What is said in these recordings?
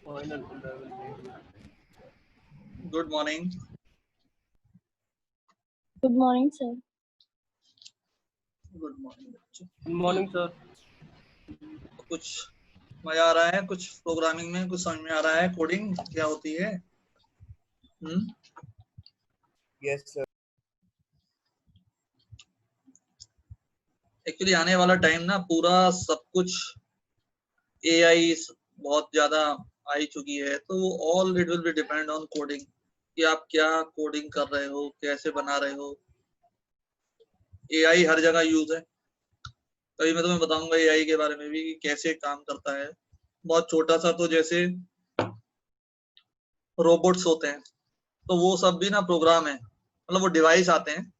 Good morning. Good morning sir. Good morning बच्चों। Good morning sir. कुछ मजा आ रहा है? कुछ प्रोग्रामिंग में कुछ समझ में आ रहा है? कोडिंग क्या होती है? Yes sir. एक्चुअली आने वाला टाइम ना पूरा सब कुछ एआई बहुत ज्यादा आई चुकी है, तो वो all it will be depend on coding कि आप क्या कोडिंग कर रहे हो, कैसे बना रहे हो। एआई हर जगह यूज है। कभी मैं तुम्हें बताऊंगा एआई के बारे में भी कि कैसे काम करता है। बहुत छोटा सा, तो जैसे रोबोट्स होते हैं, तो वो सब भी ना प्रोग्राम है, मतलब वो डिवाइस आते हैं।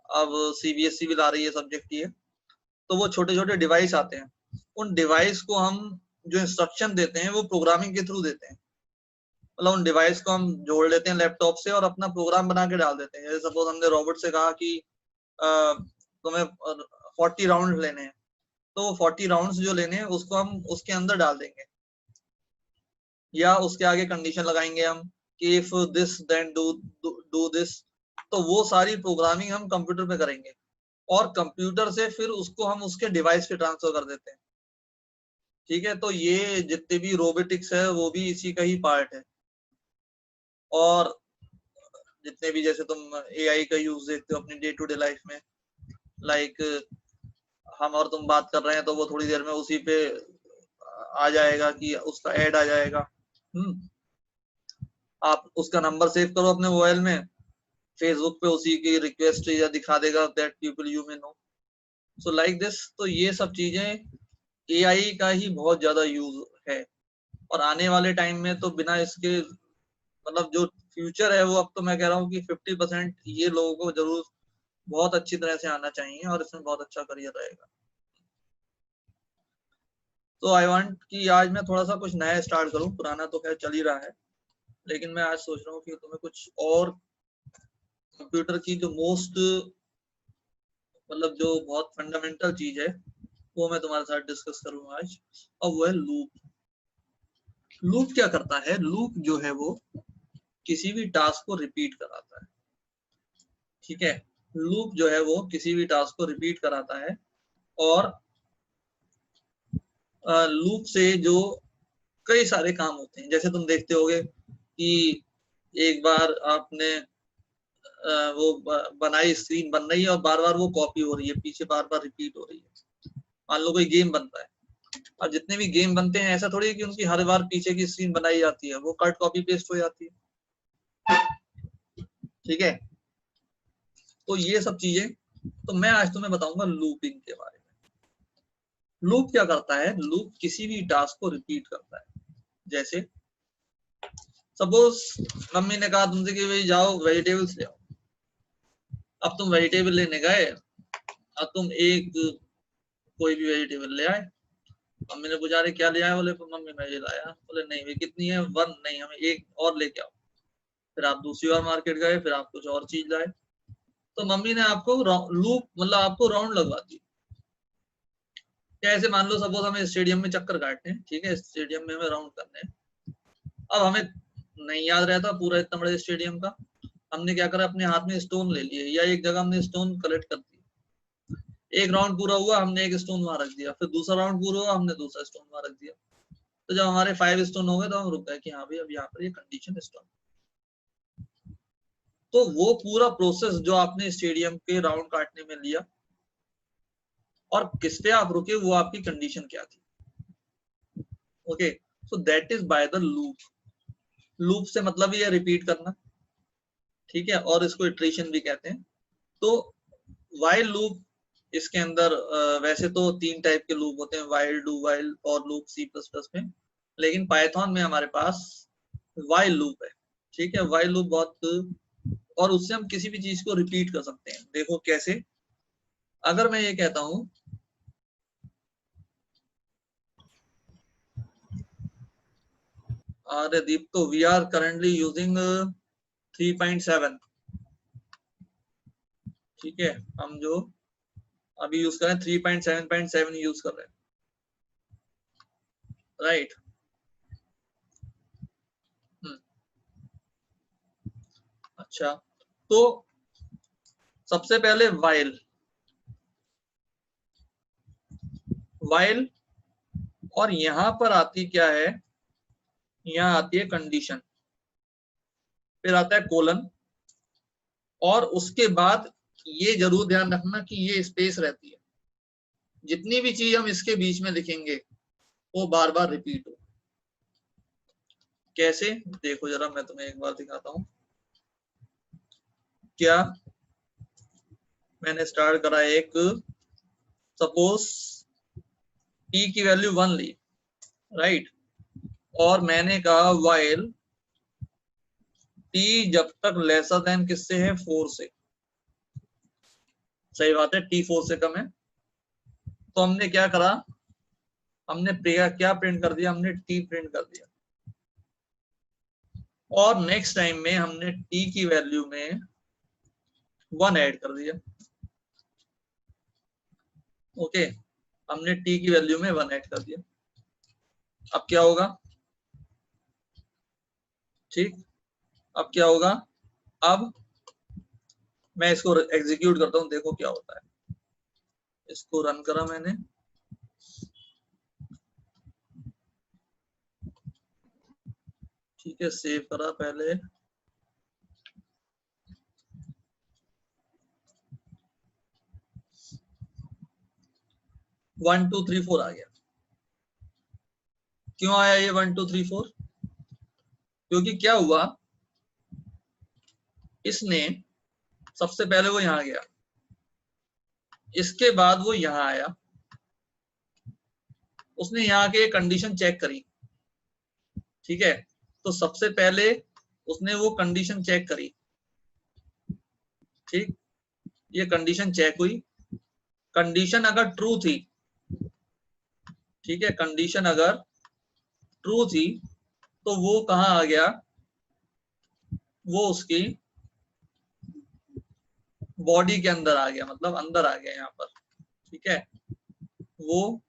अब सीबीएसई भी ला रही है सब्जेक्ट ये, तो वो छोटे छोटे डिवाइस आते हैं। उन डिवाइस को हम जो इंस्ट्रक्शन देते हैं वो प्रोग्रामिंग के थ्रू देते हैं। मतलब उन डिवाइस को हम जोड़ लेते हैं लैपटॉप से और अपना प्रोग्राम बना के डाल देते हैं। जैसे सपोज हमने रोबोट से कहा कि तुम्हें 40 राउंड लेने हैं, तो वो 40 राउंड्स जो लेने हैं उसको हम उसके अंदर डाल देंगे, या उसके आगे कंडीशन लगाएंगे हम कि if this then do this. तो वो सारी प्रोग्रामिंग हम कंप्यूटर पे करेंगे और कंप्यूटर से फिर उसको हम उसके डिवाइस पे ट्रांसफर कर देते हैं। ठीक है, तो ये जितने भी रोबोटिक्स है वो भी इसी का ही पार्ट है। और जितने भी, जैसे तुम एआई का यूज देखते हो अपनी डे टू डे लाइफ में, लाइक हम और तुम बात कर रहे हैं तो वो थोड़ी देर में उसी पे आ जाएगा कि उसका ऐड आ जाएगा। आप उसका नंबर सेव करो अपने मोबाइल में, फेसबुक पे उसी की रिक्वेस्ट या दिखा देगा that people you may know. So like this. तो ये सब चीजें एआई का ही बहुत ज्यादा यूज है। और आने वाले टाइम में तो बिना इसके, मतलब जो फ्यूचर है वो, अब तो मैं कह रहा हूँ कि 50% ये लोगों को जरूर बहुत अच्छी तरह से आना चाहिए और इसमें बहुत अच्छा करियर रहेगा। तो आई वांट कि आज मैं थोड़ा सा कुछ नया स्टार्ट करूं, पुराना तो खैर चल ही रहा है, लेकिन मैं आज सोच रहा हूँ कि तुम्हें कुछ और कंप्यूटर की जो मोस्ट, मतलब जो बहुत फंडामेंटल चीज है वो मैं तुम्हारे साथ डिस्कस करूंगा आज। और वो है लूप। लूप क्या करता है? लूप जो है वो किसी भी टास्क को रिपीट कराता है। ठीक है, लूप जो है वो किसी भी टास्क को रिपीट कराता है। और लूप से जो कई सारे काम होते हैं, जैसे तुम देखते होगे कि एक बार आपने वो बनाई, स्क्रीन बन रही है और बार बार वो कॉपी हो रही है, पीछे बार बार रिपीट हो रही है। मान लो कोई गेम बनता है, और जितने भी गेम बनते हैं ऐसा थोड़ी है कि उनकी हर बार पीछे की स्क्रीन बनाई जाती है, वो कट कॉपी पेस्ट हो जाती है। ठीक है, तो ये सब चीजें, तो मैं आज तुम्हें बताऊंगा लूपिंग के बारे में। लूप क्या करता है? लूप किसी भी टास्क को रिपीट करता है। जैसे सपोज मम्मी ने कहा तुमसे कि भाई जाओ वेजिटेबल्स ले आओ। अब तुम वेजिटेबल लेने गए, अब तुम एक कोई भी वेजिटेबल ले आए। मम्मी ने पूछा, अरे क्या ले आए? बोले मम्मी मैं ये लाया। बोले नहीं भाई कितनी है? 1। नहीं, हमें एक और लेके आओ। फिर आप दूसरी बार मार्केट गए, फिर आप कुछ और चीज लाए। तो मम्मी ने आपको लूप, मतलब आपको राउंड लगवा दी। ऐसे मान लो सपोज हमें स्टेडियम में चक्कर काटने हैं, ठीक है, स्टेडियम में हमें राउंड करने हैं। अब हमें नहीं याद रहता पूरा इतना बड़े स्टेडियम का, हमने क्या करा, अपने हाथ में स्टोन ले लिए या एक जगह हमने स्टोन कलेक्ट कर दिया। एक राउंड पूरा हुआ, हमने एक स्टोन वहां रख दिया, फिर दूसरा राउंड पूरा हुआ, हमने दूसरा स्टोन वहां रख दिया। तो जब हमारे 5 स्टोन हो गए तो हम रुक गए कि हाँ भाई अब यहाँ पर ये कंडीशन स्टोन। तो वो पूरा प्रोसेस जो आपने स्टेडियम के राउंड काटने में लिया और किस पे आप रुके, वो आपकी कंडीशन क्या थी। Okay, so that is by the loop. Loop से मतलब ये रिपीट करना, ठीक है, और इसको इटरेशन भी कहते हैं। तो व्हाइल लूप, इसके अंदर वैसे तो 3 टाइप के लूप होते हैं, व्हाइल, डू व्हाइल और लूप सी प्लस प्लस में। लेकिन पाइथन में हमारे पास व्हाइल लूप है। ठीक है, व्हाइल लूप बहुत, और उससे हम किसी भी चीज को रिपीट कर सकते हैं। देखो कैसे, अगर मैं ये कहता हूं अरे दीप्तो वी आर करेंटली यूजिंग 3.7। ठीक है, हम जो अभी यूज कर रहे हैं 3.7.7 यूज कर रहे हैं, राइट। अच्छा, तो सबसे पहले वाइल और यहां पर आती क्या है, यहां आती है कंडीशन, फिर आता है कोलन, और उसके बाद ये जरूर ध्यान रखना कि ये स्पेस रहती है, जितनी भी चीज हम इसके बीच में लिखेंगे वो बार बार रिपीट हो। कैसे, देखो जरा मैं तुम्हें एक बार दिखाता हूं। क्या मैंने स्टार्ट करा एक, सपोज t की वैल्यू 1 ली, राइट, और मैंने कहा वाइल t जब तक लेसर देन किससे है, 4 से, सही बात है, t 4 से कम है, तो हमने क्या करा, हमने क्या प्रिंट कर दिया, हमने t प्रिंट कर दिया, और नेक्स्ट टाइम में हमने t की वैल्यू में 1 ऐड कर दिया। ओके, हमने t की वैल्यू में 1 ऐड कर दिया। अब क्या होगा, ठीक, अब क्या होगा, अब मैं इसको एग्जीक्यूट करता हूं, देखो क्या होता है। इसको रन करा मैंने, ठीक है, सेव करा पहले, वन टू थ्री फोर आ गया। क्यों आया ये 1 2 3 4? क्योंकि क्या हुआ, इसने सबसे पहले वो यहां गया, इसके बाद वो यहां आया, उसने यहाँ के कंडीशन चेक करी, ठीक है, तो सबसे पहले उसने वो कंडीशन चेक करी, ठीक, ये कंडीशन चेक हुई, कंडीशन अगर ट्रू थी, ठीक है, कंडीशन अगर ट्रू थी तो वो कहाँ आ गया, वो उसकी बॉडी के अंदर आ गया, मतलब अंदर आ गया यहाँ पर, ठीक है, वो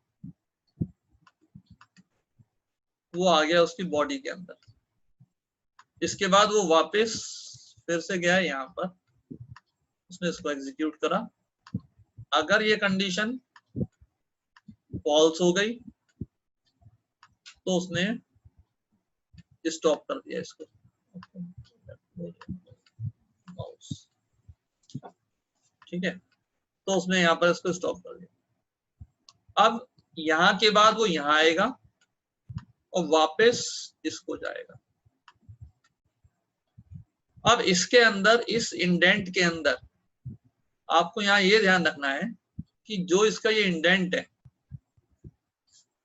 आ गया उसकी बॉडी के अंदर। इसके बाद वो वापस फिर से गया यहाँ पर, उसने इसको एग्जीक्यूट करा, अगर ये कंडीशन फॉल्स हो गई तो उसने स्टॉप कर दिया इसको, ठीक है, तो उसने यहाँ पर इसको स्टॉप कर दिया। अब यहाँ के बाद वो यहाँ आएगा और वापस इसको जाएगा। अब इसके अंदर, इस इंडेंट के अंदर आपको यहाँ ये ध्यान रखना है कि जो इसका ये इंडेंट है,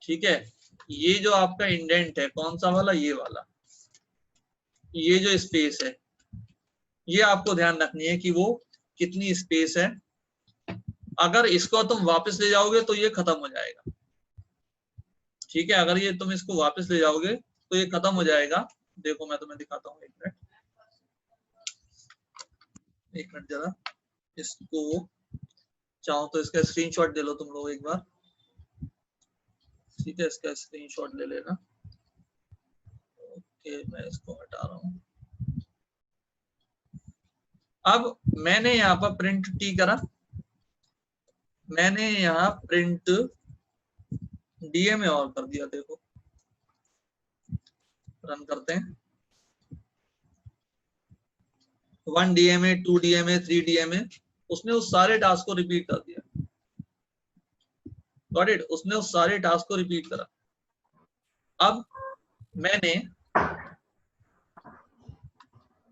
ठीक है, ये जो आपका इंडेंट है, कौन सा वाला, ये वाला, ये जो स्पेस है, ये आपको ध्यान रखनी है कि वो कितनी स्पेस है। अगर इसको तुम वापस ले जाओगे तो ये खत्म हो जाएगा, ठीक है, अगर ये तुम इसको वापस ले जाओगे तो ये खत्म हो जाएगा। देखो मैं तुम्हें दिखाता हूँ, एक मिनट जरा, इसको चाहो तो इसका स्क्रीनशॉट ले लो तुम लोग एक बार, ठीक है, इसका स्क्रीनशॉट ले लेना। ओके, मैं इसको हटा रहा हूँ। अब मैंने यहाँ पर प्रिंट टी करा, मैंने यहाँ प्रिंट डीएमए और कर दिया, देखो रन करते हैं, 1 डीएमए 2 डीएमए 3 डीएमए, उसने उस सारे टास्क को रिपीट कर दिया, गॉट इट, उसने उस सारे टास्क को रिपीट करा। अब मैंने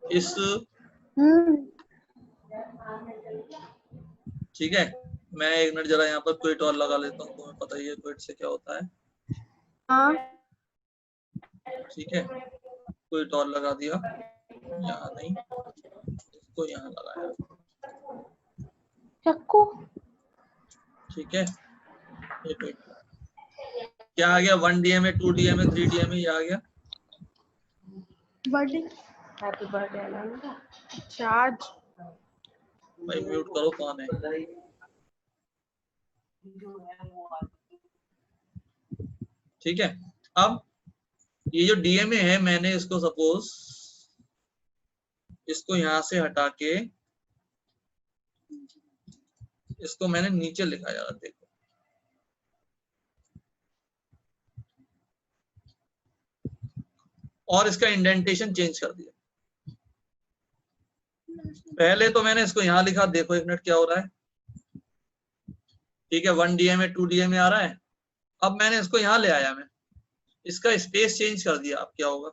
इस, ठीक है, मैं एक मिनट जरा यहाँ पर क्विट और लगा लेता हूँ, तुम्हें पता ही है क्विट से क्या होता है, ठीक है, क्विट और लगा दिया, यहाँ नहीं, इसको यहाँ लगाया, ठीक है, ये क्विट, क्या आ गया, 1 डीएमए 2 डीएमए 3 डीएमए, ये आ गया। Birthday, happy birthday Ananda, charge, भाई म्यूट करो, कौन है, ठीक है। अब ये जो डीएमए है, मैंने इसको सपोज इसको यहां से हटा के इसको मैंने नीचे लिखा यार, देखो और इसका इंडेंटेशन चेंज कर दिया। पहले तो मैंने इसको यहां लिखा, देखो एक मिनट क्या हो रहा है, ठीक है 1 DMA 2 DMA आ रहा है। अब मैंने इसको यहां ले आया, मैं इसका स्पेस चेंज कर दिया, अब क्या होगा,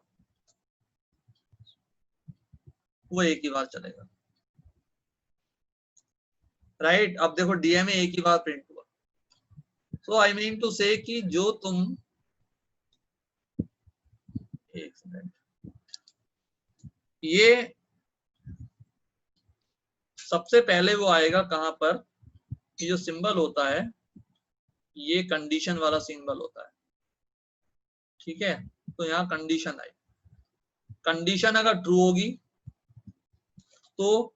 वो एक ही बार चलेगा, राइट। अब देखो DMA एक ही बार प्रिंट हुआ। सो आई मीन टू से कि जो तुम, एक मिनट, ये सबसे पहले वो आएगा कहां पर, कि जो सिंबल होता है ये कंडीशन वाला सिंबल होता है, ठीक है। तो यहाँ कंडीशन आई, कंडीशन अगर ट्रू होगी तो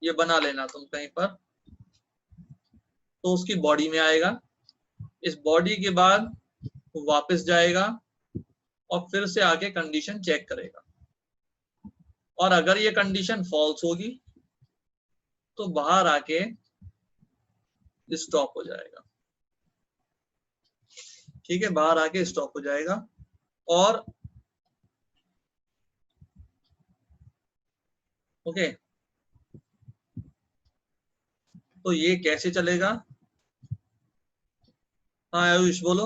ये बना लेना तुम कहीं पर, तो उसकी बॉडी में आएगा। इस बॉडी के बाद वापस जाएगा और फिर से आके कंडीशन चेक करेगा, और अगर ये कंडीशन फॉल्स होगी तो बाहर आके स्टॉप हो जाएगा, ठीक है, बाहर आके स्टॉप हो जाएगा। और ओके, तो ये कैसे चलेगा, हाँ आयुष बोलो,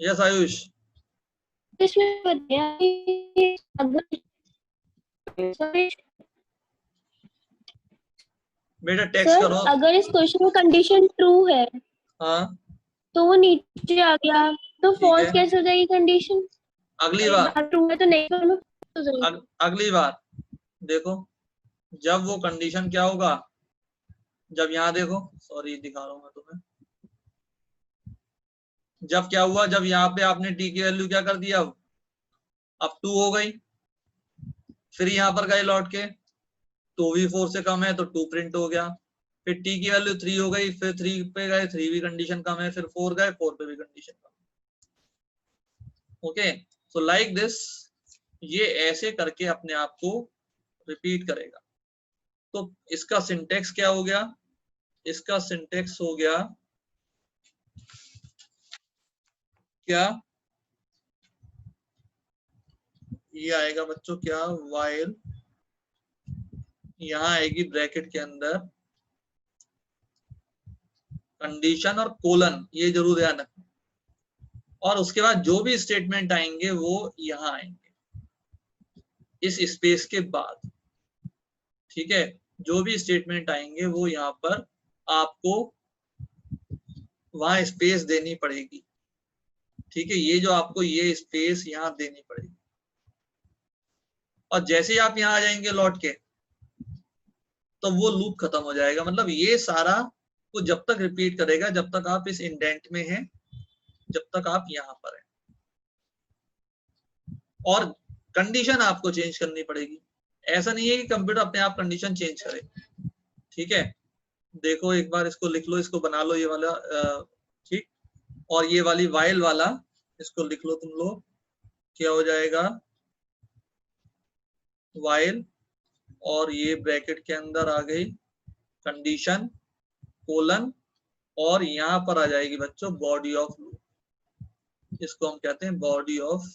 यस आयुष। इसमें बताया कि बेटा टेक्स्ट सर करो। अगर इस क्वेश्चन में कंडीशन ट्रू है हाँ तो वो नीचे आ गया, तो ठीक फॉल्स है, कैसे हो जाएगी कंडीशन? अगली बार, ट्रू है तो नहीं हो जाएगी। अगली बार देखो, जब वो कंडीशन क्या होगा, जब यहाँ देखो, सॉरी दिखा रहा हूँ मैं तुम्हें, जब क्या हुआ, जब यहाँ पे आपने टी की वैल्यू क्या कर दिया, अब 2 हो गई, फिर यहाँ पर गए लौट के, 2 भी 4 से कम है तो 2 प्रिंट हो गया, फिर टी की वैल्यू 3 हो गई, फिर 3 पे गए, 3 भी कंडीशन कम है, फिर 4 गए, 4 पे भी कंडीशन कम है। ओके, सो लाइक दिस, ये ऐसे करके अपने आप को रिपीट करेगा। तो इसका सिंटेक्स क्या हो गया, इसका सिंटेक्स हो गया क्या, ये आएगा बच्चों क्या, वाइल, यहां आएगी ब्रैकेट के अंदर कंडीशन और कोलन, ये जरूर ध्यान रखना, और उसके बाद जो भी स्टेटमेंट आएंगे वो यहां आएंगे इस स्पेस के बाद, ठीक है। जो भी स्टेटमेंट आएंगे वो यहाँ पर आपको वहां स्पेस देनी पड़ेगी, ठीक है, ये जो आपको ये स्पेस यहाँ देनी पड़ेगी। और जैसे ही आप यहाँ आ जाएंगे लौट के, तो वो लूप खत्म हो जाएगा, मतलब ये सारा वो जब तक रिपीट करेगा जब तक आप इस इंडेंट में हैं, जब तक आप यहाँ पर हैं, और कंडीशन आपको चेंज करनी पड़ेगी। ऐसा नहीं है कि कंप्यूटर अपने आप कंडीशन चेंज करे, ठीक है। देखो एक बार इसको लिख लो, इसको बना लो ये वाला, ठीक, और ये वाली वाइल वाला इसको लिख लो तुम लोग, क्या हो जाएगा, वाइल, और ये ब्रैकेट के अंदर आ गई कंडीशन कोलन, और यहाँ पर आ जाएगी बच्चों बॉडी ऑफ लूप, इसको हम कहते हैं बॉडी ऑफ।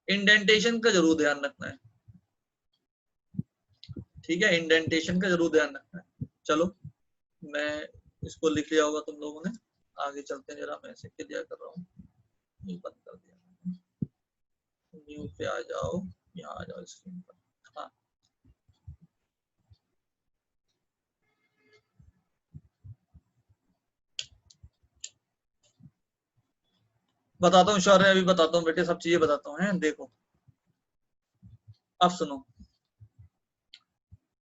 इंडेंटेशन का जरूर ध्यान रखना है, ठीक है, इंडेंटेशन का जरूर ध्यान रखना है। चलो मैं इसको लिख लिया होगा तुम लोगों ने, आगे चलते हैं, जरा मैं इसे क्लियर कर रहा हूँ, ये बंद कर दिया, न्यू पे आ जाओ, यहाँ आ जाओ स्क्रीन पर, हाँ बताता हूँ शौर्य, अभी बताता हूँ बेटे, सब चीजें बताता हूँ, हैं देखो। अब सुनो,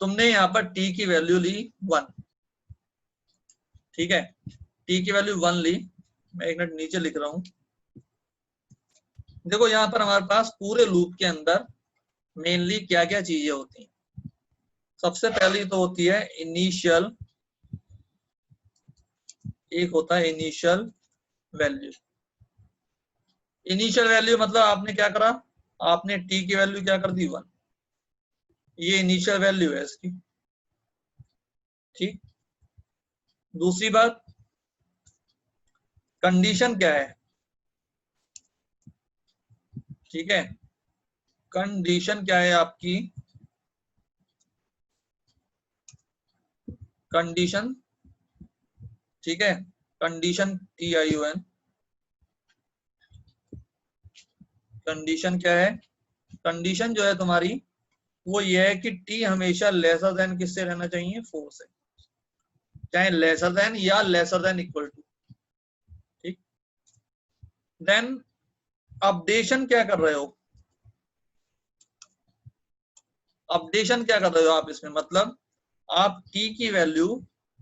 तुमने यहाँ पर t की वैल्यू ली 1, ठीक है, t की वैल्यू 1 ली, मैं एक मिनट नीचे लिख रहा हूँ। देखो यहाँ पर हमारे पास पूरे लूप के अंदर मेनली क्या क्या चीजें होती हैं। सबसे पहली तो होती है इनिशियल, एक होता है इनिशियल वैल्यू, इनिशियल वैल्यू मतलब आपने क्या करा, आपने टी की वैल्यू क्या कर दी 1, ये इनिशियल वैल्यू है इसकी। ठीक, दूसरी बात कंडीशन क्या है, ठीक है, कंडीशन क्या है आपकी, कंडीशन, ठीक है, कंडीशन TION, कंडीशन क्या है, कंडीशन जो है तुम्हारी वो ये है कि टी हमेशा लेसर देन किससे रहना चाहिए, 4 से, चाहे लेसर देन या लेसर देन इक्वल टू। ठीक, देन अपडेशन क्या कर रहे हो, अपडेशन क्या कर रहे हो आप इसमें, मतलब आप टी की वैल्यू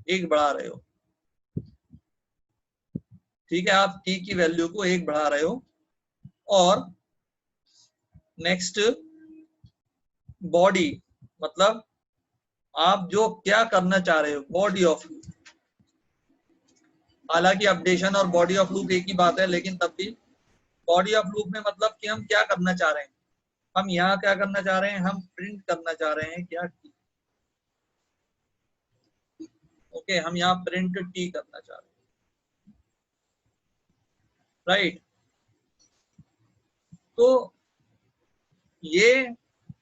1 बढ़ा रहे हो। ठीक है, आप टी की वैल्यू को 1 बढ़ा रहे हो। और नेक्स्ट बॉडी, मतलब आप जो क्या करना चाह रहे हो, बॉडी ऑफ लूप। हालांकि अपडेशन और बॉडी ऑफ लूप एक ही बात है, लेकिन तब भी बॉडी ऑफ लूप में मतलब कि हम क्या करना चाह रहे हैं, हम यहाँ क्या करना चाह रहे हैं, हम प्रिंट करना चाह रहे हैं क्या टी। ओके, हम यहाँ प्रिंट टी करना चाह रहे हैं, राइट। तो ये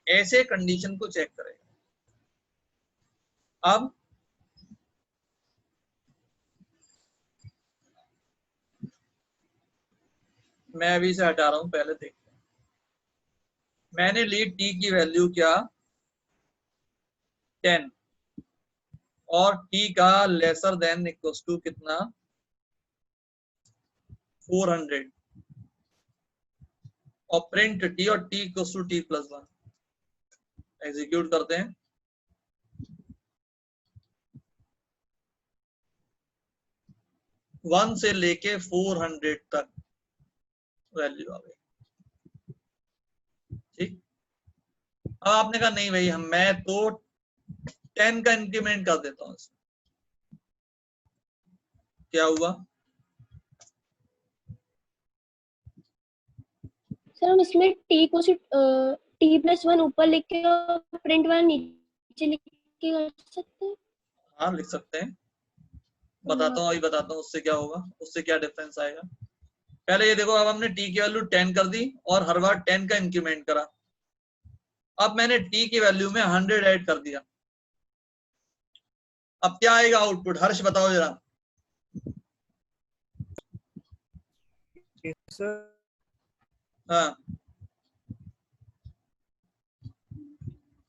ऐसे कंडीशन को चेक करेगा। अब मैं अभी से हटा रहा हूं, पहले देखते हैं। मैंने ली टी की वैल्यू क्या 10 और टी का लेसर देन इक्वल्स टू कितना 400 और प्रिंट टी और T equals to T+1। Execute करते हैं। वन से लेके 400 तक वैल्यू आ गई। ठीक, अब आपने कहा नहीं भाई, हम मैं तो 10 का इंक्रीमेंट कर देता हूं। क्या हुआ, सर हम इसमें टी को सिर्फ T+1 ऊपर लिख के और प्रिंट 1 नीचे लिख के कर सकते हैं। हाँ लिख सकते हैं, बताता हूँ, अभी बताता हूँ उससे क्या होगा, उससे क्या डिफरेंस आएगा। पहले ये देखो, अब हमने टी की वैल्यू 10 कर दी और हर बार 10 का इंक्रीमेंट करा। अब मैंने टी की वैल्यू में 100 ऐड कर दिया। अब क्या आएगा आउटपुट, हर्ष बताओ जरा। Yes, sir. हाँ,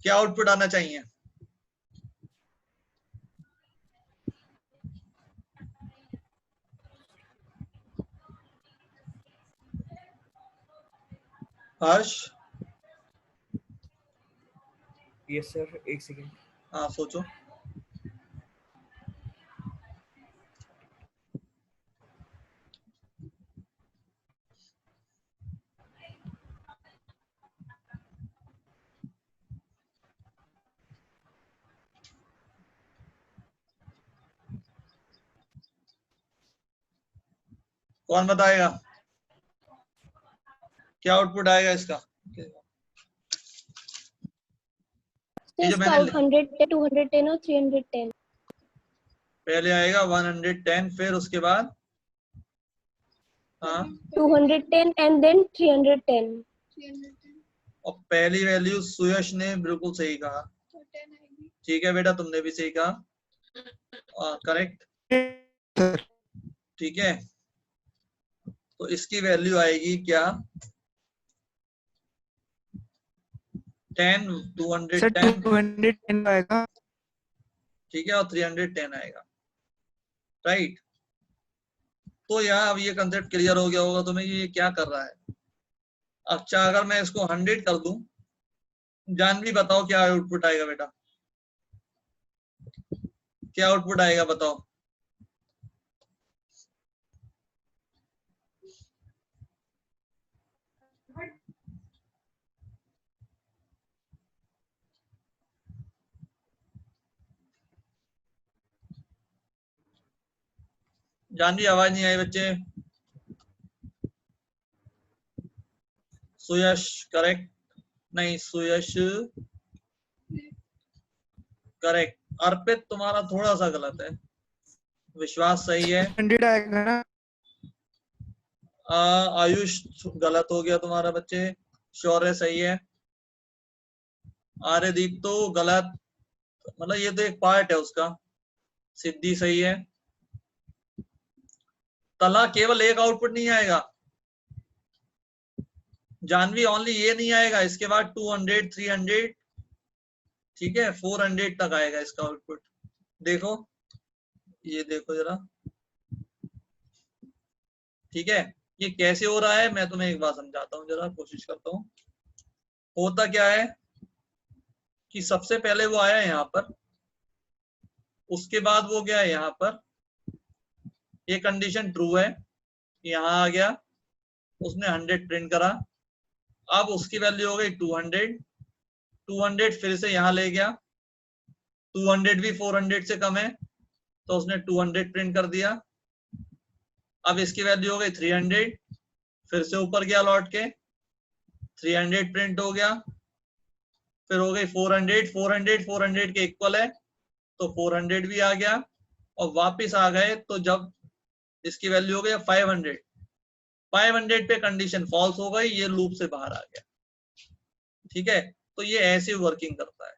क्या आउटपुट आना चाहिए, हर्ष। Yes, sir. एक सेकेंड। हाँ सोचो। कौन बताएगा क्या आउटपुट आएगा इसका। ये जो इसका मैंने 110, 210 और 310। पहले आएगा 110, फिर उसके बाद हाँ 210 एंड देन 310। और पहली वैल्यू सुयश ने बिल्कुल सही कहा। ठीक है बेटा, तुमने भी सही कहा, करेक्ट। ठीक है, तो इसकी वैल्यू आएगी क्या 10, सर 210, 210 आएगा। ठीक है, और 310 आएगा, राइट। तो यहाँ अब ये कंसेप्ट क्लियर हो गया होगा तुम्हें ये क्या कर रहा है। अच्छा, अगर मैं इसको 100 कर दूं, जानवी बताओ क्या आउटपुट आएगा बेटा, क्या आउटपुट आएगा बताओ। जानवी आवाज नहीं आई बच्चे। सुयश करेक्ट, नहीं सुयश करेक्ट। अर्पित तुम्हारा थोड़ा सा गलत है। विश्वास सही है। 100 आएगा ना? आयुष गलत हो गया तुम्हारा बच्चे। शौर्य सही है। आर्यदीप तो गलत, मतलब ये तो एक पार्ट है उसका। सिद्धि सही है। तला केवल एक आउटपुट नहीं आएगा। जानवी ओनली ये नहीं आएगा, इसके बाद 200 300 ठीक है 400 तक आएगा इसका आउटपुट। देखो ये देखो जरा, ठीक है ये कैसे हो रहा है मैं तुम्हें एक बार समझाता हूँ, जरा कोशिश करता हूँ। होता क्या है कि सबसे पहले वो आया यहाँ पर, उसके बाद वो गया यहाँ पर, ये कंडीशन ट्रू है, यहाँ आ गया, उसने 100 प्रिंट करा। अब उसकी वैल्यू हो गई 200, 200 फिर से यहाँ ले गया, 200 भी 400 से कम है तो उसने 200 प्रिंट कर दिया। अब इसकी वैल्यू हो गई 300, फिर से ऊपर गया लौट के, 300 प्रिंट हो गया, फिर हो गई 400, 400 400 के इक्वल है तो 400 भी आ गया, और वापस आ गए तो जब इसकी वैल्यू हो गई 500, 500 पे कंडीशन फॉल्स हो गई, ये लूप से बाहर आ गया। ठीक है, तो ये ऐसे वर्किंग करता है,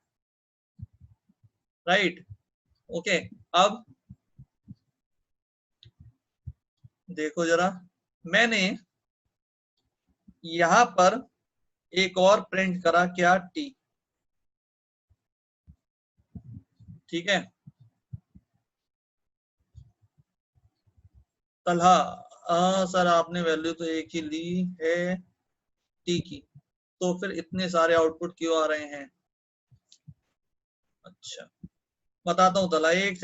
राइट। ओके, अब देखो जरा, मैंने यहां पर एक और प्रिंट करा, क्या टी, ठीक है। तलहा सर आपने वैल्यू तो एक ही ली है टी की, तो फिर इतने सारे आउटपुट क्यों आ रहे हैं? अच्छा बताता हूँ तला, एक